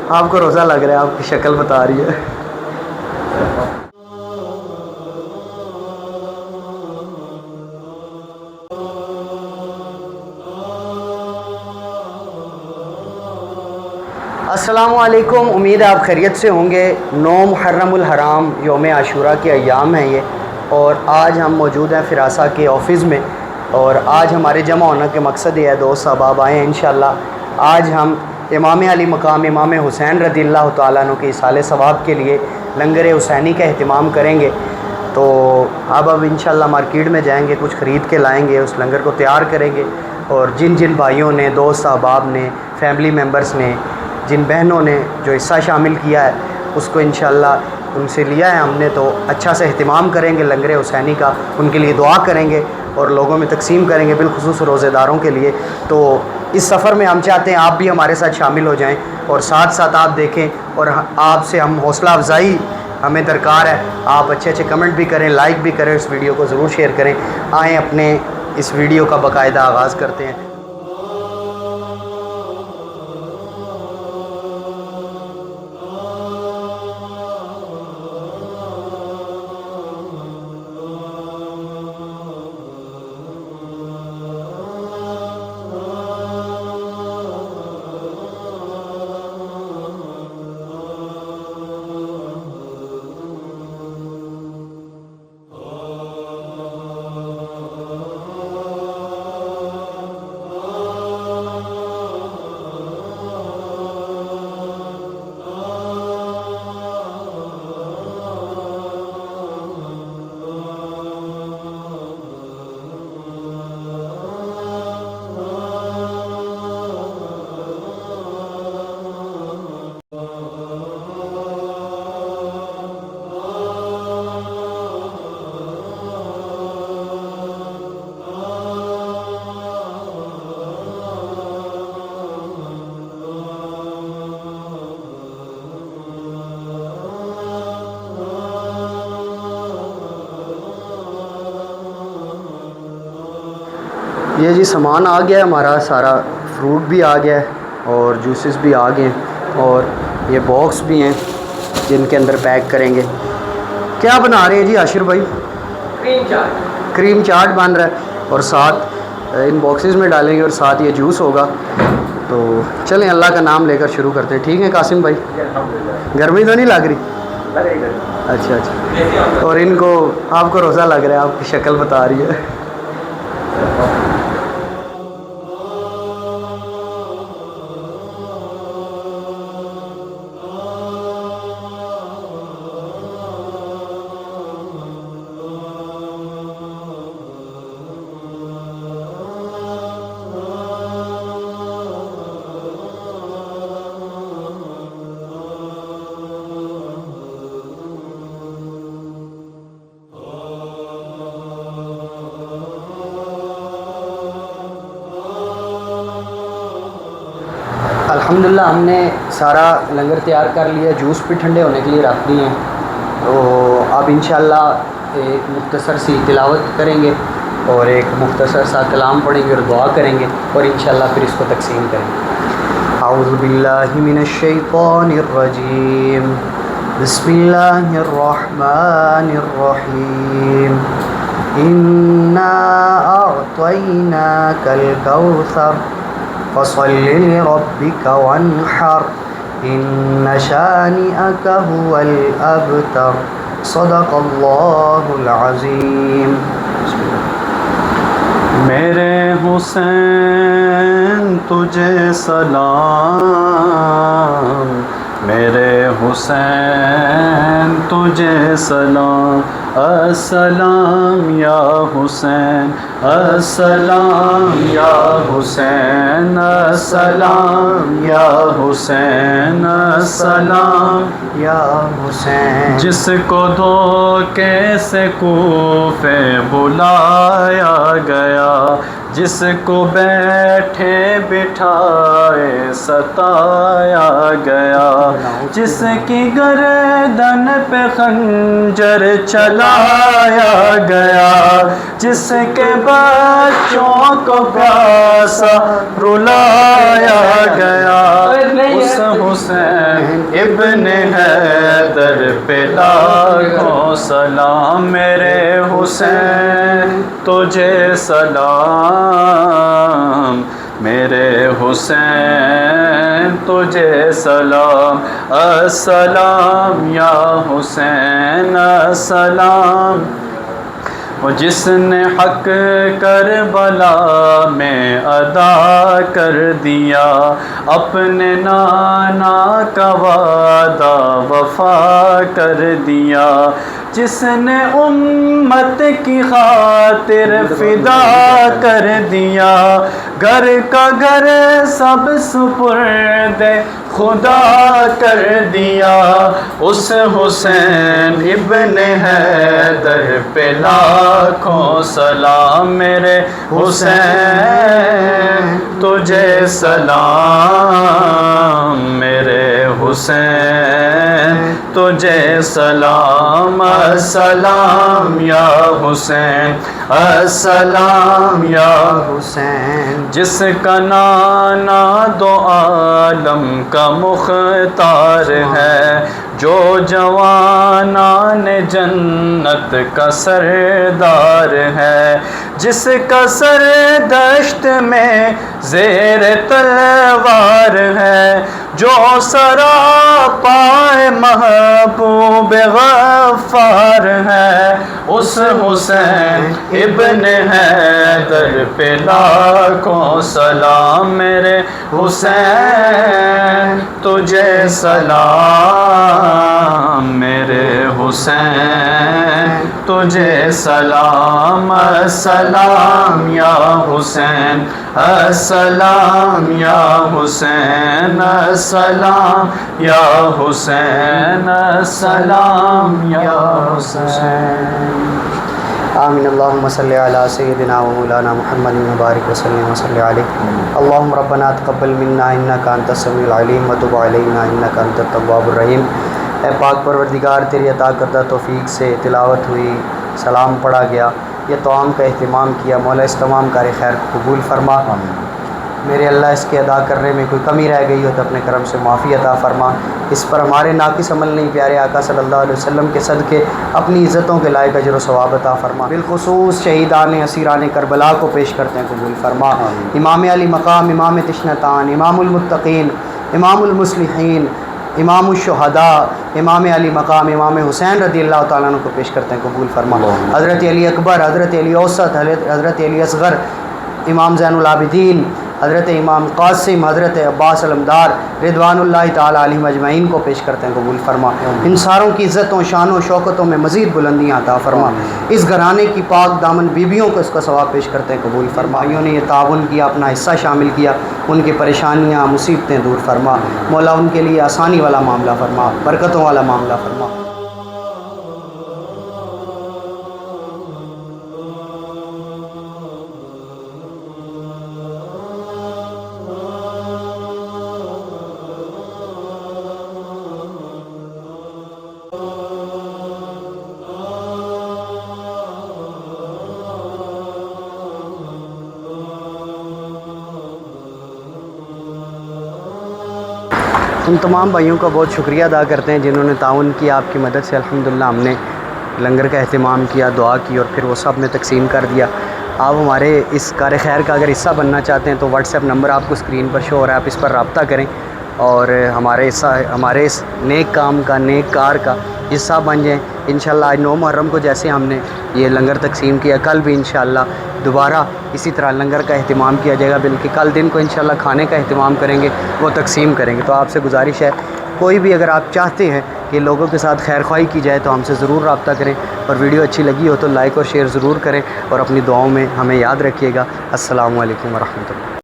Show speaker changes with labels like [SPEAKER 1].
[SPEAKER 1] آپ کو روزہ لگ رہا ہے، آپ کی شکل بتا رہی ہے۔ السلام علیکم، امید ہے آپ خیریت سے ہوں گے۔ 9 محرم الحرام یوم عاشوراء کے ایام ہیں یہ، اور آج ہم موجود ہیں فراسہ کے آفس میں، اور آج ہمارے جمع ہونے کے مقصد یہ ہے، دوست احباب آئے ہیں انشاءاللہ۔ آج ہم امام علی مقام امام حسین رضی اللہ تعالیٰ عنہ کے ایصال ثواب کے لیے لنگر حسینی کا اہتمام کریں گے۔ تو اب انشاءاللہ مارکیٹ میں جائیں گے، کچھ خرید کے لائیں گے، اس لنگر کو تیار کریں گے، اور جن جن بھائیوں نے، دوست احباب نے، فیملی ممبرز نے، جن بہنوں نے جو حصہ شامل کیا ہے، اس کو انشاءاللہ ان سے لیا ہے ہم نے، تو اچھا سے اہتمام کریں گے لنگر حسینی کا، ان کے لیے دعا کریں گے اور لوگوں میں تقسیم کریں گے، بالخصوص روزہ داروں کے لیے۔ تو اس سفر میں ہم چاہتے ہیں آپ بھی ہمارے ساتھ شامل ہو جائیں، اور ساتھ ساتھ آپ دیکھیں، اور آپ سے ہم حوصلہ افزائی ہمیں درکار ہے، آپ اچھے اچھے کمنٹ بھی کریں، لائک بھی کریں، اس ویڈیو کو ضرور شیئر کریں۔ آئیں اپنے اس ویڈیو کا باقاعدہ آغاز کرتے ہیں۔ یہ جی سامان آ گیا ہے ہمارا سارا، فروٹ بھی آ گیا ہے اور جوسز بھی آ گئے ہیں، اور یہ باکس بھی ہیں جن کے اندر پیک کریں گے۔ کیا بنا رہے ہیں جی عاشر بھائی؟ کریم چاٹ بن رہا ہے، اور ساتھ ان باکسز میں ڈالیں گے، اور ساتھ یہ جوس ہوگا۔ تو چلیں اللہ کا نام لے کر شروع کرتے ہیں، ٹھیک ہے قاسم بھائی؟ گرمی تو نہیں لگ رہی؟ اچھا اچھا، اور ان کو، آپ کو روزہ لگ رہا ہے، آپ کی شکل بتا رہی ہے۔ الحمدللہ ہم نے سارا لنگر تیار کر لیا، جوس بھی ٹھنڈے ہونے کے لیے رکھ دیے ہیں۔ تو اب انشاءاللہ ایک مختصر سی تلاوت کریں گے، اور ایک مختصر سا کلام پڑھیں گے اور دعا کریں گے، اور انشاءاللہ پھر اس کو تقسیم کریں گے۔ اعوذ باللہ من الشیطان الرجیم، بسم اللہ الرحمن الرحیم، انا اعطیناک الکوثر فصل لربک وانحر ان شانئک هو الابتر، صدق اللہ العظیم۔
[SPEAKER 2] میرے حسین تجھے سلام، میرے حسین تجھے سلام، السلام یا حسین، السلام یا حسین، السلام یا حسین، السلام
[SPEAKER 1] یا حسین۔
[SPEAKER 2] جس کو دھوکے سے کوفے بلایا گیا، جس کو بیٹھے بٹھائے ستایا گیا، جس کی گردن پہ خنجر چلایا گیا، جس کے بچوں کو پیاسا رلایا گیا، اس حسین ابن حیدر پہ لاکھوں سلام، میرے حسین تجھے سلام، میرے حسین تجھے سلام، السلام یا حسین السلام۔ وہ جس نے حق کربلا میں ادا کر دیا، اپنے نانا کا وعدہ وفا کر دیا، جس نے امت کی خاطر فدا کر دیا، گھر کا گھر سب سپرد خدا کر دیا، اس حسین ابن حیدر پہ لاکھوں سلام، میرے حسین تجھے سلام، میرے حسین تجھے سلام، السلام یا حسین السلام یا
[SPEAKER 1] حسین۔
[SPEAKER 2] جس کا نانا دو عالم کا مختار ہے، جو جوانان جنت کا سردار ہے، جس کا سر دشت میں زیر تلوار ہے، جو سراپائے محبوب غفار ہے، اس حسین ابن حیدر پہ لاکھوں سلام، میرے حسین تجھے سلام، میرے حسین تجھے سلام، السلام یا حسین السلام یا حسین السلام یا حسین السلام یا حسین۔
[SPEAKER 1] آمین۔ اللہم صلی علی سیدنا و مولانا محمد مبارک وسلم وصلی علیہ۔ اللہم ربنا تقبل منا انکا انت السمیع العلیم وتب علینا انکا انت التواب الرحیم۔ اے پاک پروردگار، تیری عطا کردہ توفیق سے تلاوت ہوئی، سلام پڑھا گیا، یہ توام کا اہتمام کیا، مولا اس تمام کار خیر کو قبول فرما۔ میرے اللہ اس کے ادا کرنے میں کوئی کمی رہ گئی ہو تو اپنے کرم سے معافی عطا فرما۔ اس پر ہمارے ناقص عمل نہیں، پیارے آقا صلی اللہ علیہ وسلم کے صدقے اپنی عزتوں کے لائق اجر و ثواب عطا فرما۔ بالخصوص شہیدان اسیران کربلا کو پیش کرتے ہیں، قبول فرما۔ امام علی مقام، امام تشنتان، امام المتقین، امام المصلحین، امام الشہداء، امام علی مقام، امام حسین رضی اللہ تعالیٰ عنہ کو پیش کرتے ہیں، قبول فرما۔ حضرت علی اکبر، حضرت علی اوسط، حضرت علی اصغر، امام زین العابدین، حضرت امام قاسم، حضرت عباس علمدار رضوان اللہ تعالیٰ علیہم اجمعین کو پیش کرتے ہیں، قبول فرما۔ ان ساروں کی عزتوں، شانوں، شوکتوں میں مزید بلندیاں عطا فرما۔ اس گھرانے کی پاک دامن بیویوں کو اس کا ثواب پیش کرتے ہیں، قبول فرما۔ انہوں نے یہ تعاون کیا، اپنا حصہ شامل کیا، ان کی پریشانیاں، مصیبتیں دور فرما۔ مولا ان کے لیے آسانی والا معاملہ فرما، برکتوں والا معاملہ فرما۔ ان تمام بھائیوں کا بہت شکریہ ادا کرتے ہیں جنہوں نے تعاون کیا، آپ کی مدد سے الحمدللہ ہم نے لنگر کا اہتمام کیا، دعا کی اور پھر وہ سب میں تقسیم کر دیا۔ آپ ہمارے اس کار خیر کا اگر حصہ بننا چاہتے ہیں تو واٹس ایپ نمبر آپ کو اسکرین پر شو ہو رہا ہے، آپ اس پر رابطہ کریں اور ہمارے اس نیک کام کا، نیک کار کا حصہ بن جائیں۔ انشاءاللہ آج 9 محرم کو جیسے ہم نے یہ لنگر تقسیم کیا، کل بھی انشاءاللہ دوبارہ اسی طرح لنگر کا اہتمام کیا جائے گا، بلکہ کل دن کو انشاءاللہ کھانے کا اہتمام کریں گے، وہ تقسیم کریں گے۔ تو آپ سے گزارش ہے، کوئی بھی اگر آپ چاہتے ہیں کہ لوگوں کے ساتھ خیر خواہی کی جائے تو ہم سے ضرور رابطہ کریں، اور ویڈیو اچھی لگی ہو تو لائک اور شیئر ضرور کریں، اور اپنی دعاؤں میں ہمیں یاد رکھیے گا۔ السلام علیکم ورحمۃ اللہ۔